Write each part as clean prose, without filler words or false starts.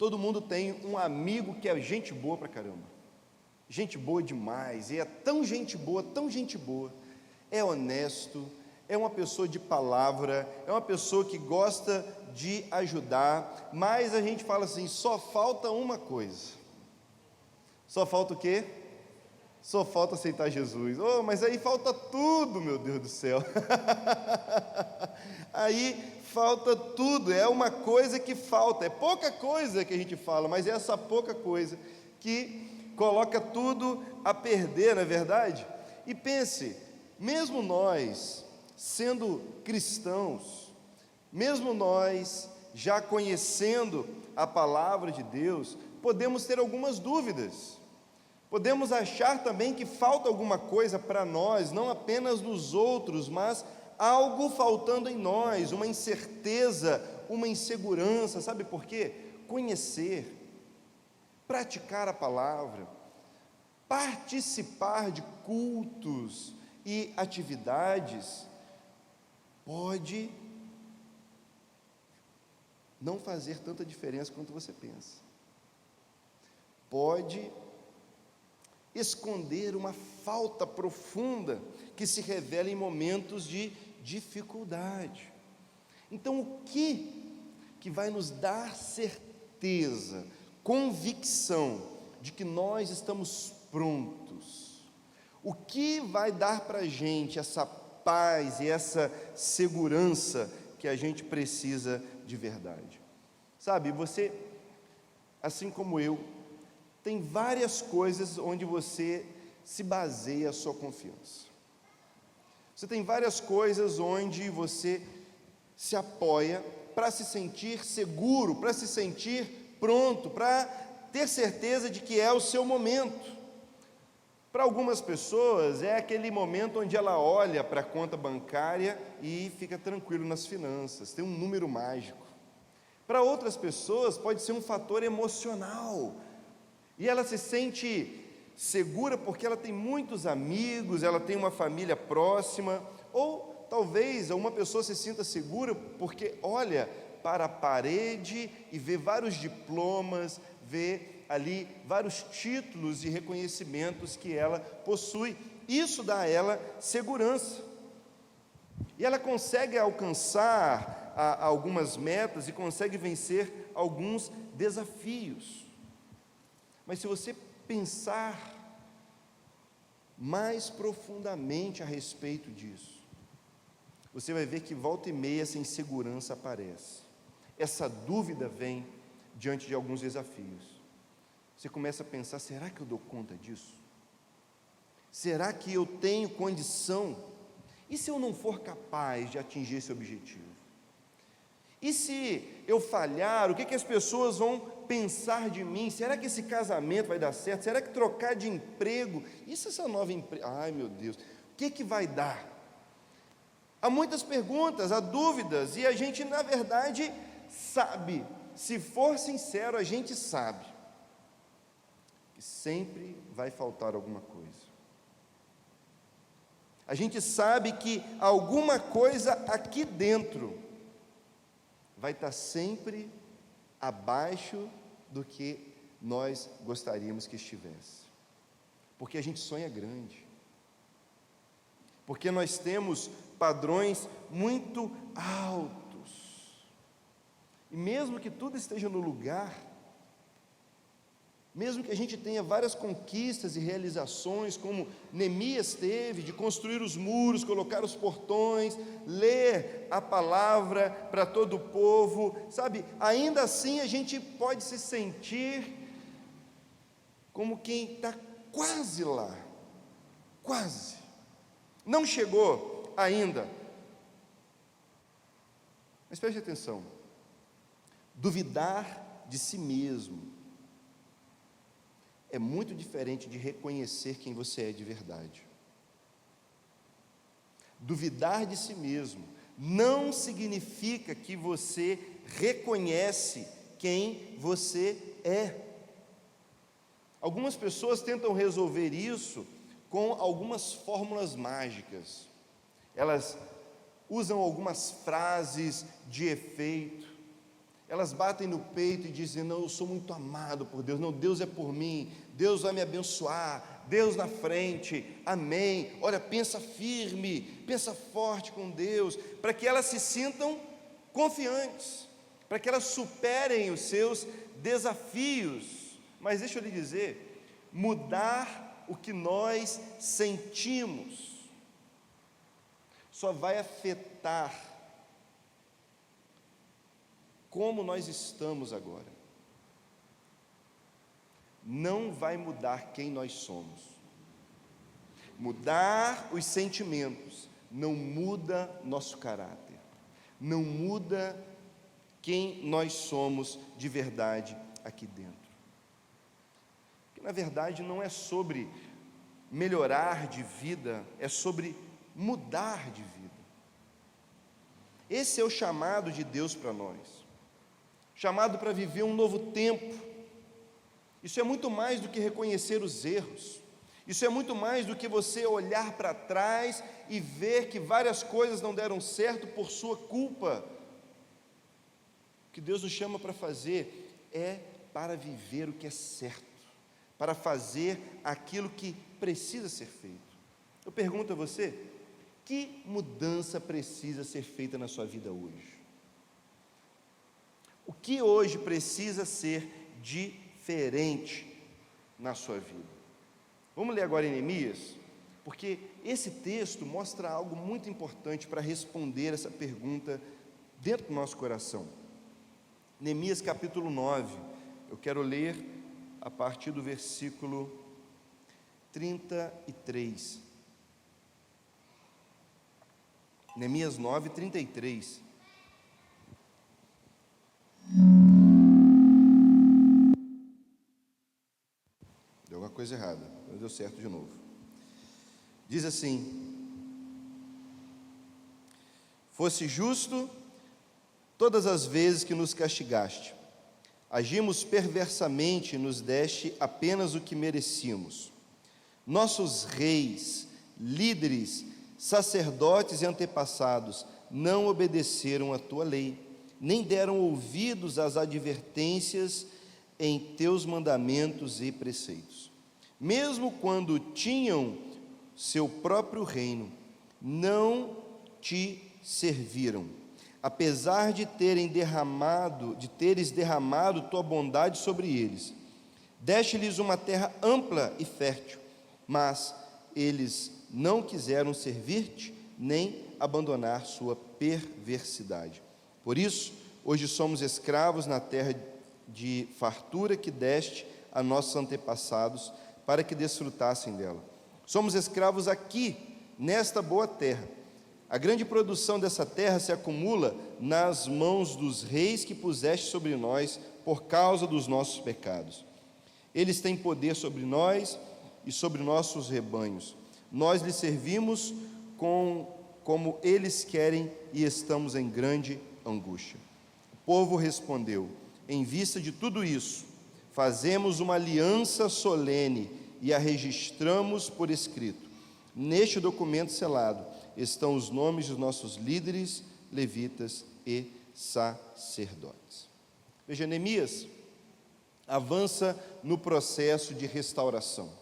Todo mundo tem um amigo que é gente boa pra caramba, gente boa demais, e é tão gente boa, é honesto, é uma pessoa de palavra, é uma pessoa que gosta de ajudar, mas a gente fala assim, só falta uma coisa. Só falta o quê? Só falta aceitar Jesus. Oh, mas aí falta tudo, meu Deus do céu. Aí falta tudo, é uma coisa que falta, é pouca coisa que a gente fala, mas é essa pouca coisa que coloca tudo a perder, não é verdade? E pense, mesmo nós, sendo cristãos, mesmo nós já conhecendo a palavra de Deus, podemos ter algumas dúvidas, podemos achar também que falta alguma coisa para nós, não apenas nos outros, mas algo faltando em nós, uma incerteza, uma insegurança, sabe por quê? Conhecer, praticar a palavra, participar de cultos e atividades, pode não fazer tanta diferença quanto você pensa, pode esconder uma falta profunda que se revela em momentos de dificuldade. Então, o que vai nos dar certeza, convicção de que nós estamos prontos? O que vai dar para a gente essa paz e essa segurança que a gente precisa de verdade? Sabe, você, assim como eu, tem várias coisas onde você se baseia a sua confiança. Você tem várias coisas onde você se apoia para se sentir seguro, para se sentir pronto, para ter certeza de que é o seu momento. Para algumas pessoas é aquele momento onde ela olha para a conta bancária e fica tranquilo nas finanças, tem um número mágico. Para outras pessoas pode ser um fator emocional, e ela se sente segura porque ela tem muitos amigos, ela tem uma família próxima, ou talvez uma pessoa se sinta segura porque olha para a parede e vê vários diplomas, vê ali vários títulos e reconhecimentos que ela possui. Isso dá a ela segurança, e ela consegue alcançar algumas metas e consegue vencer alguns desafios. Mas se você pensar mais profundamente a respeito disso, você vai ver que volta e meia essa insegurança aparece, essa dúvida vem diante de alguns desafios. Você começa a pensar, será que eu dou conta disso? Será que eu tenho condição? E se eu não for capaz de atingir esse objetivo? E se eu falhar, o que as pessoas vão pensar de mim? Será que esse casamento vai dar certo? Será que trocar de emprego? E se essa nova empresa? Ai meu Deus, o que vai dar? Há muitas perguntas, há dúvidas, e a gente na verdade sabe, se for sincero, a gente sabe que sempre vai faltar alguma coisa. A gente sabe que alguma coisa aqui dentro vai estar sempre abaixo do que nós gostaríamos que estivesse, porque a gente sonha grande, porque nós temos padrões muito altos, e mesmo que tudo esteja no lugar, mesmo que a gente tenha várias conquistas e realizações, como Neemias teve, de construir os muros, colocar os portões, ler a palavra para todo o povo, sabe, ainda assim a gente pode se sentir como quem está quase lá, quase, não chegou ainda. Mas preste atenção, duvidar de si mesmo é muito diferente de reconhecer quem você é de verdade. Duvidar de si mesmo não significa que você reconhece quem você é. Algumas pessoas tentam resolver isso com algumas fórmulas mágicas. Elas usam algumas frases de efeito, Elas batem no peito e dizem: não, eu sou muito amado por Deus, não, Deus é por mim, Deus vai me abençoar, Deus na frente, amém. Olha, pensa firme, pensa forte com Deus, para que elas se sintam confiantes, para que elas superem os seus desafios. Mas deixa eu lhe dizer, mudar o que nós sentimos só vai afetar como nós estamos agora. Não vai mudar quem nós somos. Mudar os sentimentos não muda nosso caráter, não muda quem nós somos de verdade aqui dentro. Porque, na verdade, não é sobre melhorar de vida, é sobre mudar de vida. Esse é o chamado de Deus para nós, chamado para viver um novo tempo. Isso é muito mais do que reconhecer os erros, isso é muito mais do que você olhar para trás e ver que várias coisas não deram certo por sua culpa. O que Deus nos chama para fazer é para viver o que é certo, para fazer aquilo que precisa ser feito. Eu pergunto a você, que mudança precisa ser feita na sua vida hoje? O que hoje precisa ser diferente na sua vida? Vamos ler agora em Neemias, porque esse texto mostra algo muito importante para responder essa pergunta dentro do nosso coração. Neemias capítulo 9, eu quero ler a partir do versículo 33. Neemias 9, 33. Deu alguma coisa errada, mas deu certo de novo. Diz assim: fosse justo todas as vezes que nos castigaste, agimos perversamente e nos deste apenas o que merecíamos. Nossos reis, líderes, sacerdotes e antepassados não obedeceram à tua lei, nem deram ouvidos às advertências em teus mandamentos e preceitos. Mesmo quando tinham seu próprio reino, não te serviram, apesar de teres derramado tua bondade sobre eles. Deste-lhes uma terra ampla e fértil, mas eles não quiseram servir-te, nem abandonar sua perversidade. Por isso, hoje somos escravos na terra de fartura que deste a nossos antepassados, para que desfrutassem dela. Somos escravos aqui, nesta boa terra. A grande produção dessa terra se acumula nas mãos dos reis que puseste sobre nós por causa dos nossos pecados. Eles têm poder sobre nós e sobre nossos rebanhos. Nós lhes servimos como eles querem e estamos em grande angústia. O povo respondeu: em vista de tudo isso, fazemos uma aliança solene e a registramos por escrito. Neste documento selado estão os nomes dos nossos líderes, levitas e sacerdotes. Veja, Neemias avança no processo de restauração.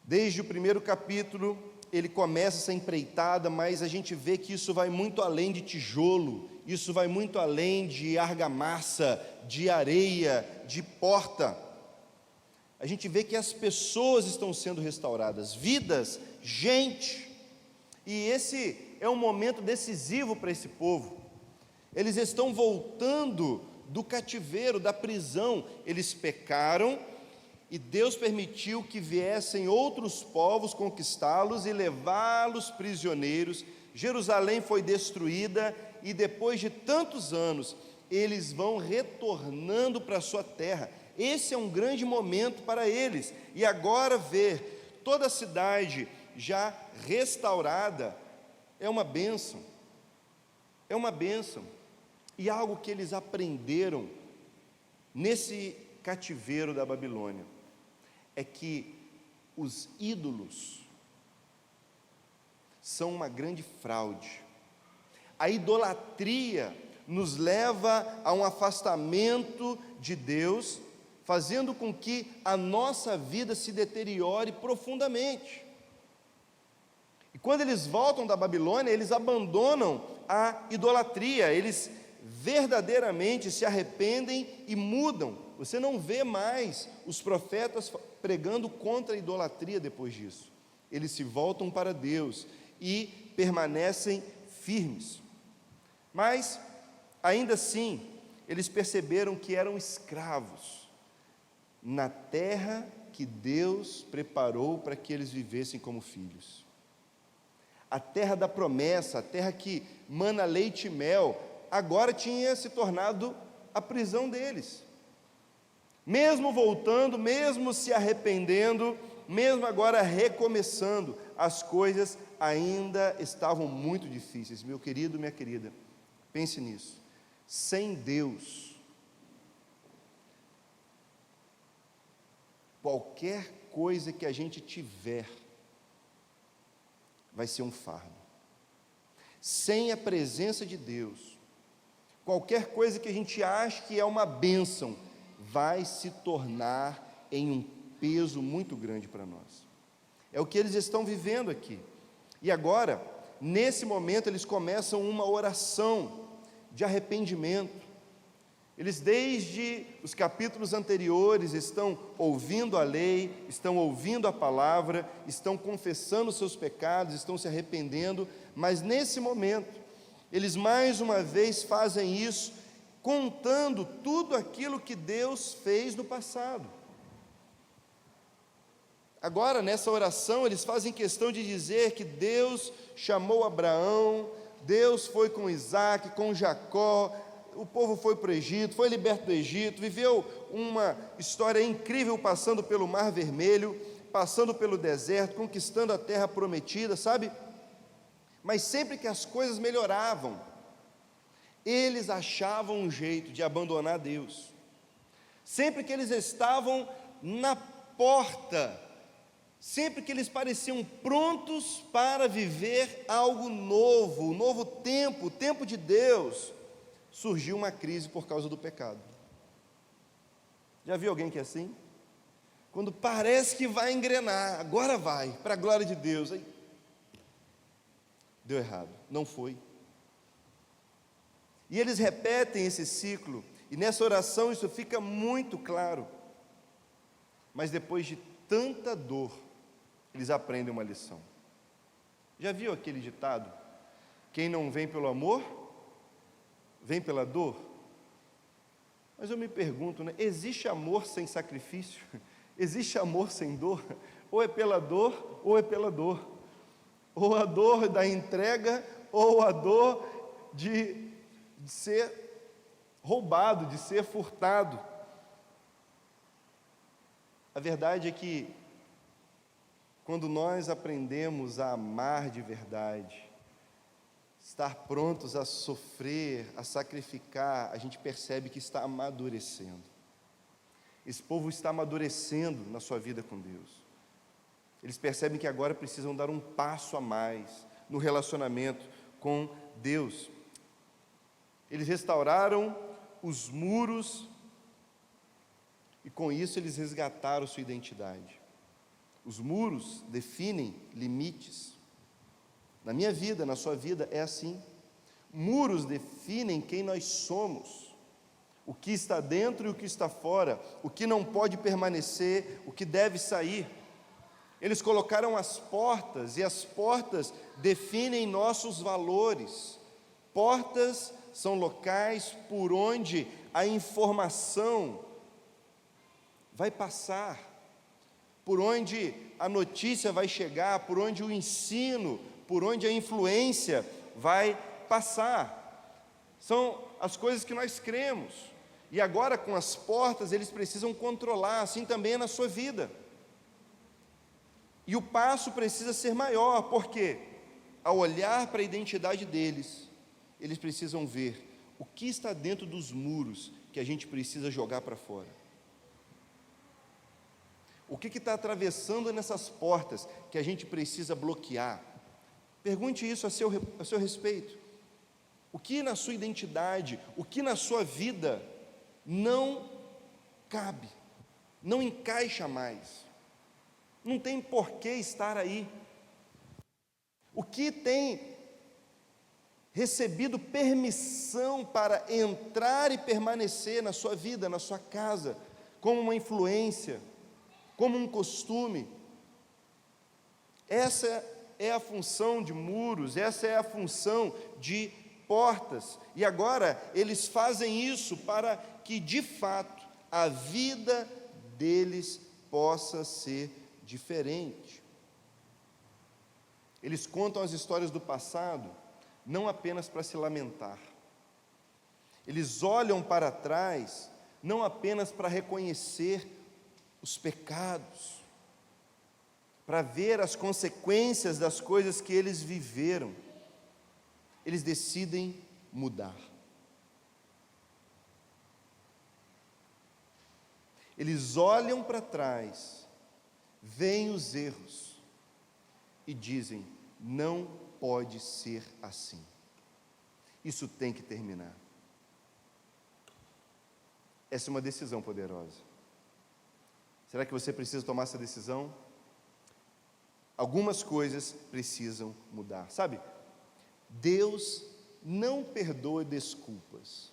Desde o primeiro capítulo, ele começa essa empreitada, mas a gente vê que isso vai muito além de tijolo, isso vai muito além de argamassa, de areia, de porta. A gente vê que as pessoas estão sendo restauradas, vidas, gente, e esse é um momento decisivo para esse povo. Eles estão voltando do cativeiro, da prisão. Eles pecaram e Deus permitiu que viessem outros povos conquistá-los e levá-los prisioneiros. Jerusalém foi destruída e depois de tantos anos, eles vão retornando para a sua terra. Esse é um grande momento para eles. E agora ver toda a cidade já restaurada é uma bênção. É uma bênção. E algo que eles aprenderam nesse cativeiro da Babilônia é que os ídolos são uma grande fraude. A idolatria nos leva a um afastamento de Deus, fazendo com que a nossa vida se deteriore profundamente. E quando eles voltam da Babilônia, eles abandonam a idolatria, eles verdadeiramente se arrependem e mudam. Você não vê mais os profetas pregando contra a idolatria depois disso. Eles se voltam para Deus e permanecem firmes. Mas, ainda assim, eles perceberam que eram escravos na terra que Deus preparou para que eles vivessem como filhos. A terra da promessa, a terra que mana leite e mel, agora tinha se tornado a prisão deles. Mesmo voltando, mesmo se arrependendo, mesmo agora recomeçando, as coisas ainda estavam muito difíceis. Meu querido, minha querida, pense nisso. Sem Deus, qualquer coisa que a gente tiver vai ser um fardo. Sem a presença de Deus, qualquer coisa que a gente acha que é uma bênção, vai se tornar em um peso muito grande para nós. É o que eles estão vivendo aqui. E agora, nesse momento, eles começam uma oração de arrependimento. Eles, desde os capítulos anteriores, estão ouvindo a lei, estão ouvindo a palavra, estão confessando os seus pecados, estão se arrependendo, mas nesse momento, eles mais uma vez fazem isso, contando tudo aquilo que Deus fez no passado. Agora, nessa oração, eles fazem questão de dizer que Deus chamou Abraão, Deus foi com Isaac, com Jacó, o povo foi para o Egito, foi liberto do Egito, viveu uma história incrível passando pelo Mar Vermelho, passando pelo deserto, conquistando a terra prometida, sabe? Mas sempre que as coisas melhoravam, eles achavam um jeito de abandonar Deus. Sempre que eles estavam na porta, sempre que eles pareciam prontos para viver algo novo, um novo tempo, o tempo de Deus, surgiu uma crise por causa do pecado. Já viu alguém que é assim? Quando parece que vai engrenar, agora vai, para a glória de Deus, aí deu errado, não foi. E eles repetem esse ciclo, e nessa oração isso fica muito claro. Mas depois de tanta dor, eles aprendem uma lição. Já viu aquele ditado? Quem não vem pelo amor, vem pela dor? Mas eu me pergunto, né? Existe amor sem sacrifício? Existe amor sem dor? Ou é pela dor, ou é pela dor. Ou a dor da entrega, ou a dor de ser roubado, de ser furtado. A verdade é que, quando nós aprendemos a amar de verdade, estar prontos a sofrer, a sacrificar, a gente percebe que está amadurecendo. Esse povo está amadurecendo na sua vida com Deus. Eles percebem que agora precisam dar um passo a mais no relacionamento com Deus. Eles restauraram os muros e com isso eles resgataram sua identidade. Os muros definem limites. Na minha vida, na sua vida, é assim. Muros definem quem nós somos, o que está dentro e o que está fora, o que não pode permanecer, o que deve sair. Eles colocaram as portas, e as portas definem nossos valores. Portas são locais por onde a informação vai passar, por onde a notícia vai chegar, por onde o ensino, por onde a influência vai passar. São as coisas que nós cremos. E agora, com as portas, eles precisam controlar, assim também é na sua vida. E o passo precisa ser maior, porque ao olhar para a identidade deles, eles precisam ver o que está dentro dos muros que a gente precisa jogar para fora. O que está atravessando nessas portas que a gente precisa bloquear? Pergunte isso a seu respeito. o que na sua identidade, o que na sua vida não cabe, não encaixa mais, não tem por que estar aí, o que tem recebido permissão para entrar e permanecer na sua vida, na sua casa, como uma influência, como um costume. Essa é a função de muros, essa é a função de portas, e agora eles fazem isso para que de fato a vida deles possa ser diferente. Eles contam as histórias do passado não apenas para se lamentar, eles olham para trás não apenas para reconhecer os pecados, para ver as consequências das coisas que eles viveram, eles decidem mudar. Eles olham para trás, veem os erros e dizem: não pode ser assim, isso tem que terminar. Essa é uma decisão poderosa. Será que você precisa tomar essa decisão? Algumas coisas precisam mudar, sabe? Deus não perdoa desculpas,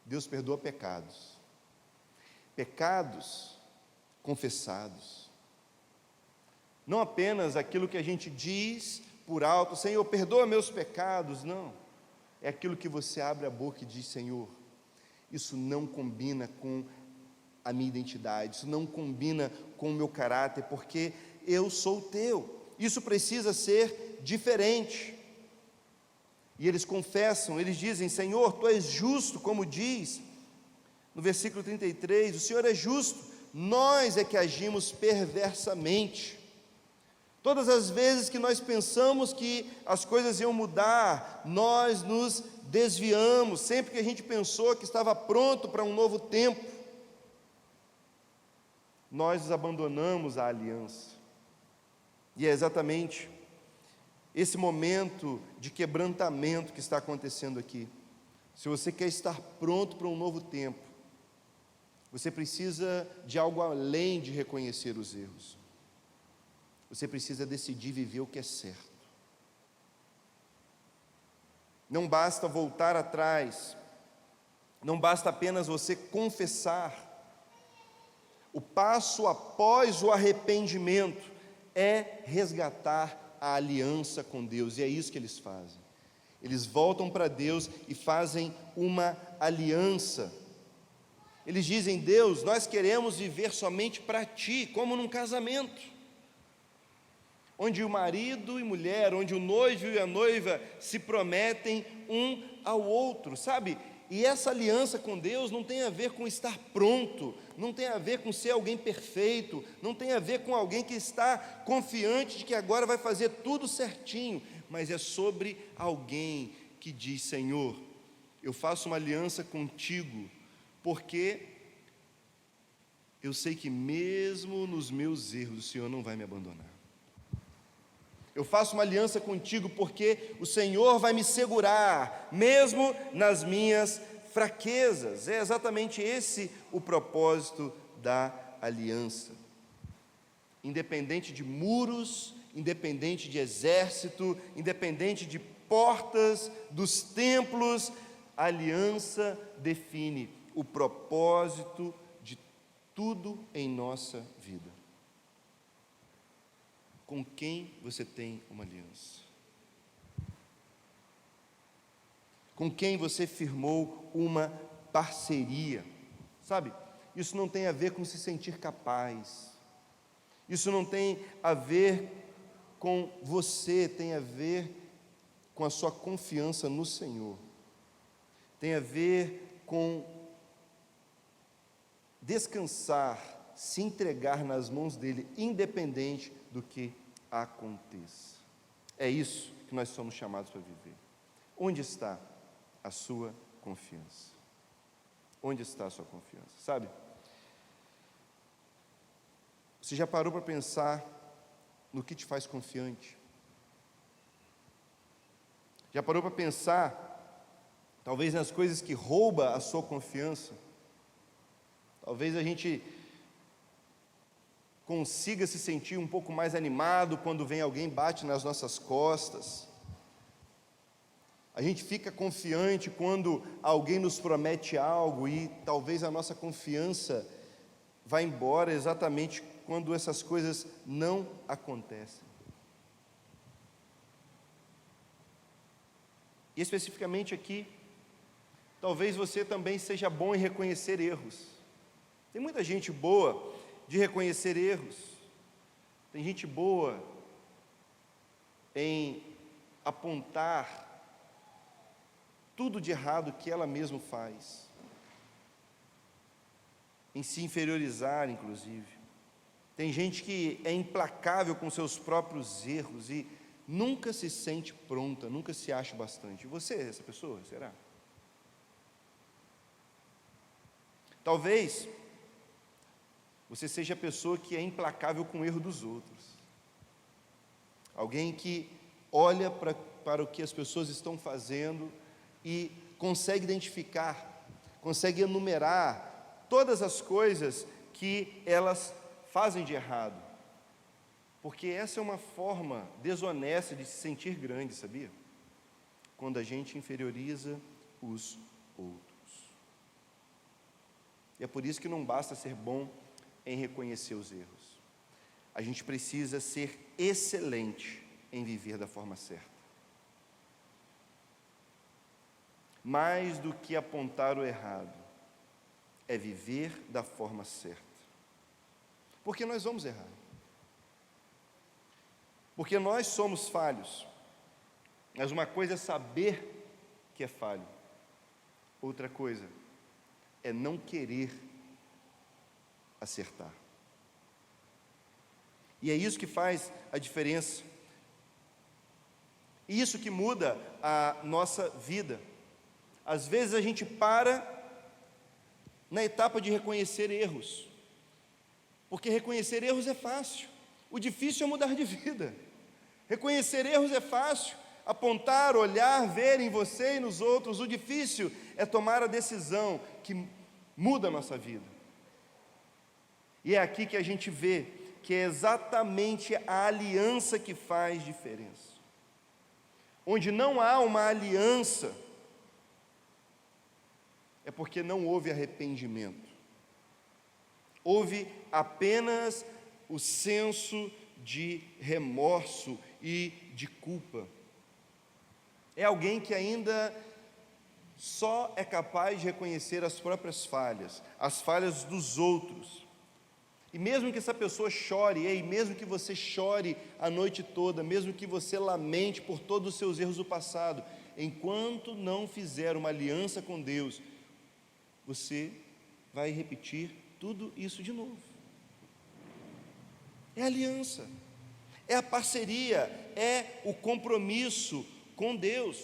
Deus perdoa pecados, pecados confessados, não apenas aquilo que a gente diz por alto: Senhor, perdoa meus pecados. Não, é aquilo que você abre a boca e diz: Senhor, isso não combina com a minha identidade, isso não combina com o meu caráter, porque eu sou teu, isso precisa ser diferente. E eles confessam, eles dizem: Senhor, tu és justo, como diz no versículo 33, o Senhor é justo, nós é que agimos perversamente. Todas as vezes que nós pensamos que as coisas iam mudar, nós nos desviamos. Sempre que a gente pensou que estava pronto para um novo tempo, nós nos abandonamos a aliança. E é exatamente esse momento de quebrantamento que está acontecendo aqui. Se você quer estar pronto para um novo tempo, você precisa de algo além de reconhecer os erros. Você precisa decidir viver o que é certo. Não basta voltar atrás, não basta apenas você confessar. O passo após o arrependimento é resgatar a aliança com Deus, e é isso que eles fazem. Eles voltam para Deus e fazem uma aliança. Eles dizem: Deus, nós queremos viver somente para Ti, como num casamento, onde o marido e mulher, onde o noivo e a noiva se prometem um ao outro, sabe? E essa aliança com Deus não tem a ver com estar pronto, não tem a ver com ser alguém perfeito, não tem a ver com alguém que está confiante de que agora vai fazer tudo certinho, mas é sobre alguém que diz: Senhor, eu faço uma aliança contigo, porque eu sei que mesmo nos meus erros o Senhor não vai me abandonar. Eu faço uma aliança contigo porque o Senhor vai me segurar, mesmo nas minhas fraquezas. É exatamente esse o propósito da aliança. Independente de muros, independente de exército, independente de portas dos templos, a aliança define o propósito de tudo em nossa vida. Com quem você tem uma aliança? Com quem você firmou uma parceria? Sabe, isso não tem a ver com se sentir capaz, isso não tem a ver com você, tem a ver com a sua confiança no Senhor, tem a ver com descansar, se entregar nas mãos dEle, independente do que aconteça. É isso que nós somos chamados para viver. Onde está a sua confiança? Onde está a sua confiança? Sabe, você já parou para pensar no que te faz confiante? Já parou para pensar talvez nas coisas que roubam a sua confiança. Talvez a gente consiga se sentir um pouco mais animado quando vem alguém e bate nas nossas costas. A gente fica confiante quando alguém nos promete algo e talvez a nossa confiança vá embora exatamente quando essas coisas não acontecem. E especificamente aqui, talvez você também seja bom em reconhecer erros. Tem muita gente boa de reconhecer erros. Tem gente boa em apontar tudo de errado que ela mesma faz, em se inferiorizar, inclusive. Tem gente que é implacável com seus próprios erros e nunca se sente pronta, nunca se acha bastante. E você é essa pessoa, será? Talvez você seja a pessoa que é implacável com o erro dos outros. Alguém que olha para o que as pessoas estão fazendo e consegue identificar, consegue enumerar todas as coisas que elas fazem de errado. Porque essa é uma forma desonesta de se sentir grande, sabia? Quando a gente inferioriza os outros. E é por isso que não basta ser bom em reconhecer os erros. A gente precisa ser excelente em viver da forma certa. Mais do que apontar o errado, é viver da forma certa. Porque nós vamos errar. Porque nós somos falhos. Mas uma coisa é saber que é falho. Outra coisa é não querer acertar. E é isso que faz a diferença. Isso que muda a nossa vida. Às vezes a gente para na etapa de reconhecer erros, porque reconhecer erros é fácil, o difícil é mudar de vida. Reconhecer erros é fácil, apontar, olhar, ver em você e nos outros. O difícil é tomar a decisão que muda a nossa vida. E é aqui que a gente vê que é exatamente a aliança que faz diferença. Onde não há uma aliança, é porque não houve arrependimento. Houve apenas o senso de remorso e de culpa. É alguém que ainda só é capaz de reconhecer as próprias falhas, as falhas dos outros. E mesmo que essa pessoa chore, e mesmo que você chore a noite toda, mesmo que você lamente por todos os seus erros do passado, enquanto não fizer uma aliança com Deus, você vai repetir tudo isso de novo. É a aliança, é a parceria, é o compromisso com Deus.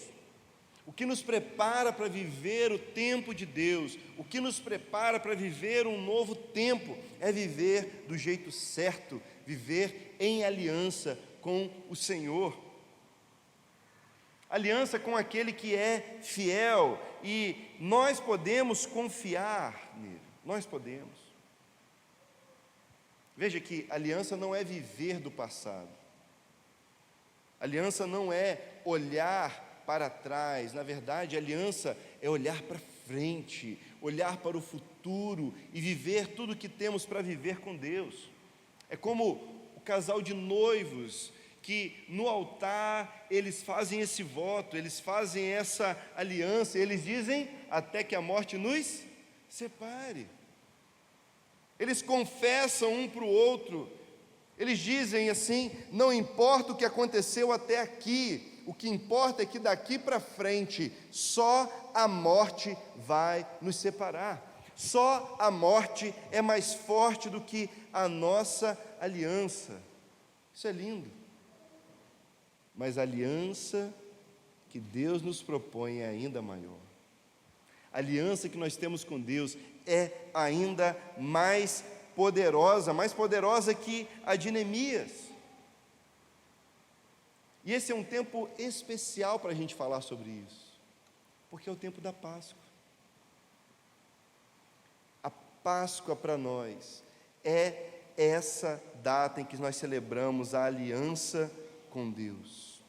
O que nos prepara para viver o tempo de Deus, o que nos prepara para viver um novo tempo, é viver do jeito certo, viver em aliança com o Senhor. Aliança com aquele que é fiel, e nós podemos confiar nele, nós podemos. Veja que aliança não é viver do passado, aliança não é olhar para trás, na verdade, aliança é olhar para frente, olhar para o futuro e viver tudo o que temos para viver com Deus. É como o casal de noivos que no altar eles fazem esse voto, eles fazem essa aliança, eles dizem até que a morte nos separe. Eles confessam um para o outro, eles dizem assim: não importa o que aconteceu até aqui, o que importa é que daqui para frente só a morte vai nos separar, só a morte é mais forte do que a nossa aliança. Isso é lindo. Mas a aliança que Deus nos propõe é ainda maior. A aliança que nós temos com Deus é ainda mais poderosa que a de Neemias. E esse é um tempo especial para a gente falar sobre isso. Porque é o tempo da Páscoa. A Páscoa para nós é essa data em que nós celebramos a aliança com Deus.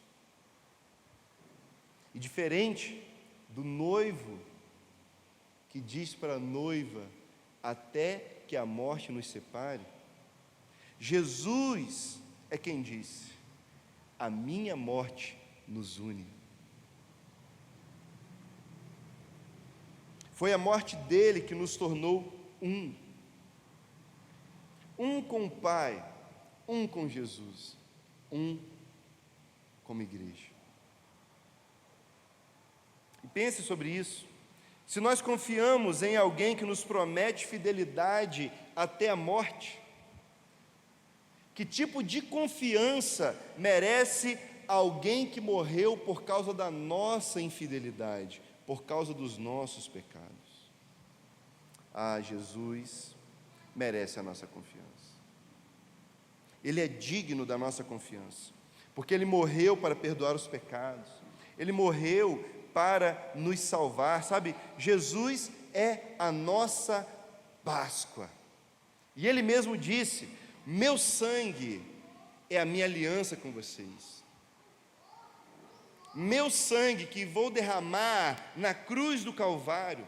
E diferente do noivo, que diz para a noiva, até que a morte nos separe, Jesus é quem disse, a minha morte nos une. Foi a morte dele que nos tornou um. Um com o Pai, um com Jesus, um como igreja. E pense sobre isso. Se nós confiamos em alguém que nos promete fidelidade até a morte, que tipo de confiança merece alguém que morreu por causa da nossa infidelidade, por causa dos nossos pecados? Ah, Jesus merece a nossa confiança. Ele é digno da nossa confiança, porque Ele morreu para perdoar os pecados, Ele morreu para nos salvar, sabe? Jesus é a nossa Páscoa, e Ele mesmo disse, meu sangue é a minha aliança com vocês, meu sangue que vou derramar na cruz do Calvário,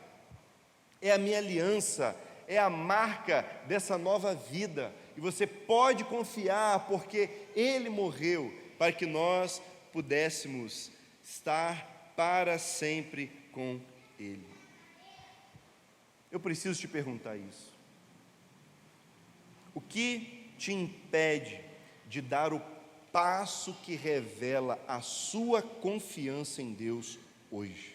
é a minha aliança, é a marca dessa nova vida, e você pode confiar, porque Ele morreu, para que nós pudéssemos estar para sempre com Ele. Eu preciso te perguntar isso. O que te impede de dar o passo que revela a sua confiança em Deus hoje?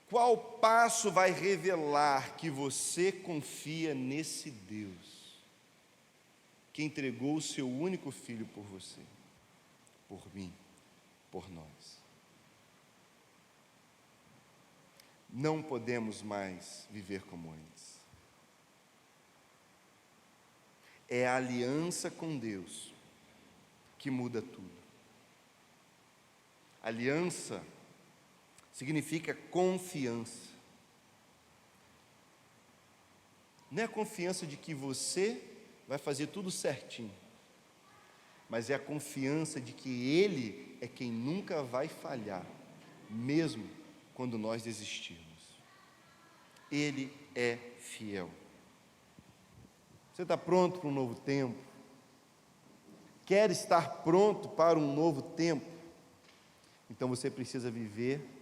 Qual passo vai revelar que você confia nesse Deus, que entregou o seu único filho por você, por mim, por nós? Não podemos mais viver como antes. É a aliança com Deus que muda tudo. Aliança significa confiança. Não é a confiança de que você vai fazer tudo certinho, mas é a confiança de que Ele é quem nunca vai falhar, mesmo quando nós desistirmos. Ele é fiel. Você está pronto para um novo tempo? Quer estar pronto para um novo tempo? Então você precisa viver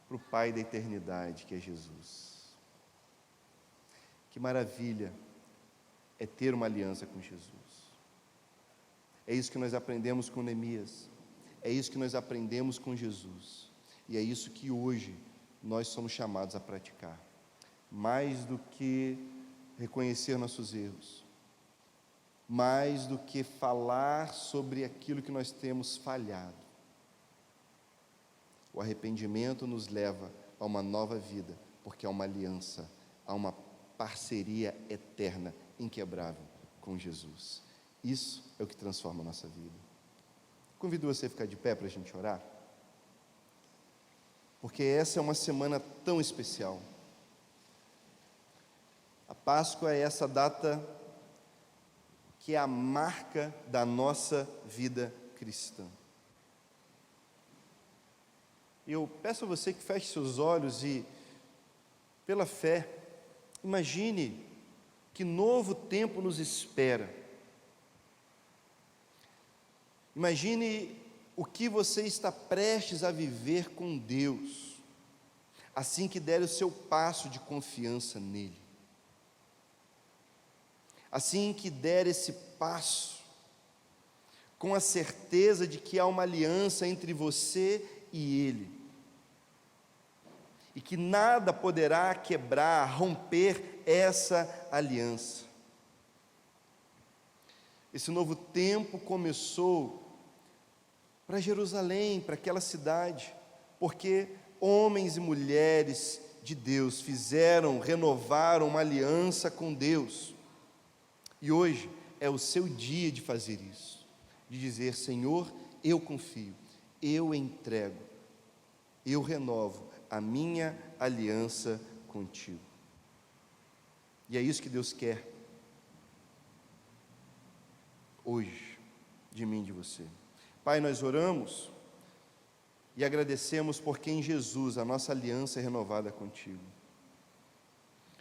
para o Pai da eternidade, que é Jesus. Que maravilha é ter uma aliança com Jesus. É isso que nós aprendemos com Neemias, é isso que nós aprendemos com Jesus, e é isso que hoje nós somos chamados a praticar. Mais do que reconhecer nossos erros, mais do que falar sobre aquilo que nós temos falhado, o arrependimento nos leva a uma nova vida, porque há uma aliança, há uma parceria eterna, inquebrável com Jesus. Isso é o que transforma a nossa vida. Convido você a ficar de pé para a gente orar, porque essa é uma semana tão especial. A Páscoa é essa data que é a marca da nossa vida cristã. Eu peço a você que feche seus olhos e, pela fé, imagine que novo tempo nos espera. Imagine o que você está prestes a viver com Deus, assim que der o seu passo de confiança nele. Assim que der esse passo, com a certeza de que há uma aliança entre você e Ele, e que nada poderá quebrar, romper essa aliança. Esse novo tempo começou para Jerusalém, para aquela cidade, porque homens e mulheres de Deus renovaram uma aliança com Deus. E hoje é o seu dia de fazer isso, de dizer: Senhor, eu confio, eu entrego eu renovo a minha aliança contigo. E é isso que Deus quer hoje, de mim e de você. Pai, nós oramos e agradecemos porque em Jesus a nossa aliança é renovada contigo.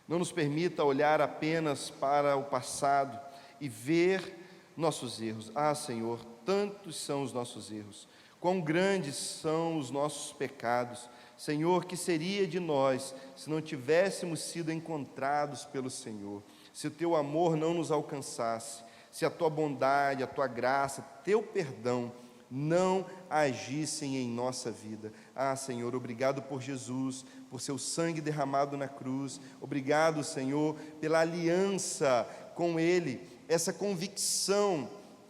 Não nos permita olhar apenas para o passado e ver nossos erros. Ah, Senhor, tantos são os nossos erros, quão grandes são os nossos pecados. Senhor, que seria de nós se não tivéssemos sido encontrados pelo Senhor, se o Teu amor não nos alcançasse, se a Tua bondade, a Tua graça, Teu perdão não agissem em nossa vida. Ah, Senhor, obrigado por Jesus, por Seu sangue derramado na cruz. Obrigado, Senhor, pela aliança com Ele, essa convicção,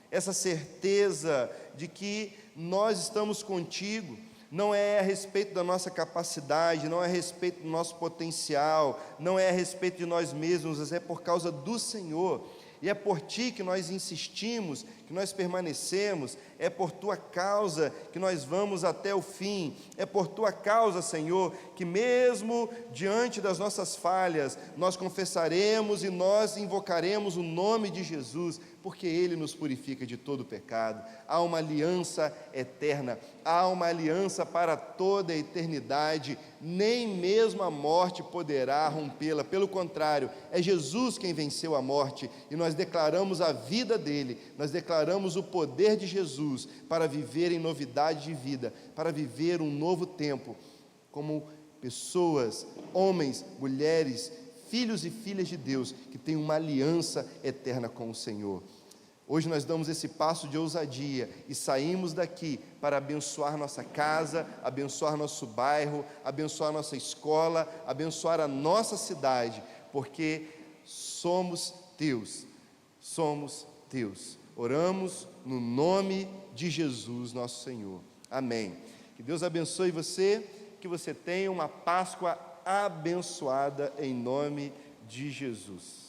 essa certeza de que nós estamos contigo. Não é a respeito da nossa capacidade, não é a respeito do nosso potencial, não é a respeito de nós mesmos, mas é por causa do Senhor. E é por Ti que nós insistimos, que nós permanecemos, é por Tua causa que nós vamos até o fim, é por Tua causa, Senhor, que mesmo diante das nossas falhas, nós confessaremos e nós invocaremos o nome de Jesus, porque Ele nos purifica de todo pecado. Há uma aliança eterna, há uma aliança para toda a eternidade, nem mesmo a morte poderá rompê-la. Pelo contrário, é Jesus quem venceu a morte, e nós declaramos a vida dele, nós declaramos o poder de Jesus para viver em novidade de vida, para viver um novo tempo, como pessoas, homens, mulheres, filhos e filhas de Deus, que têm uma aliança eterna com o Senhor. Hoje nós damos esse passo de ousadia e saímos daqui para abençoar nossa casa, abençoar nosso bairro, abençoar nossa escola, abençoar a nossa cidade, porque somos Teus, somos Teus. Oramos no nome de Jesus, nosso Senhor. Amém. Que Deus abençoe você, que você tenha uma Páscoa abençoada em nome de Jesus.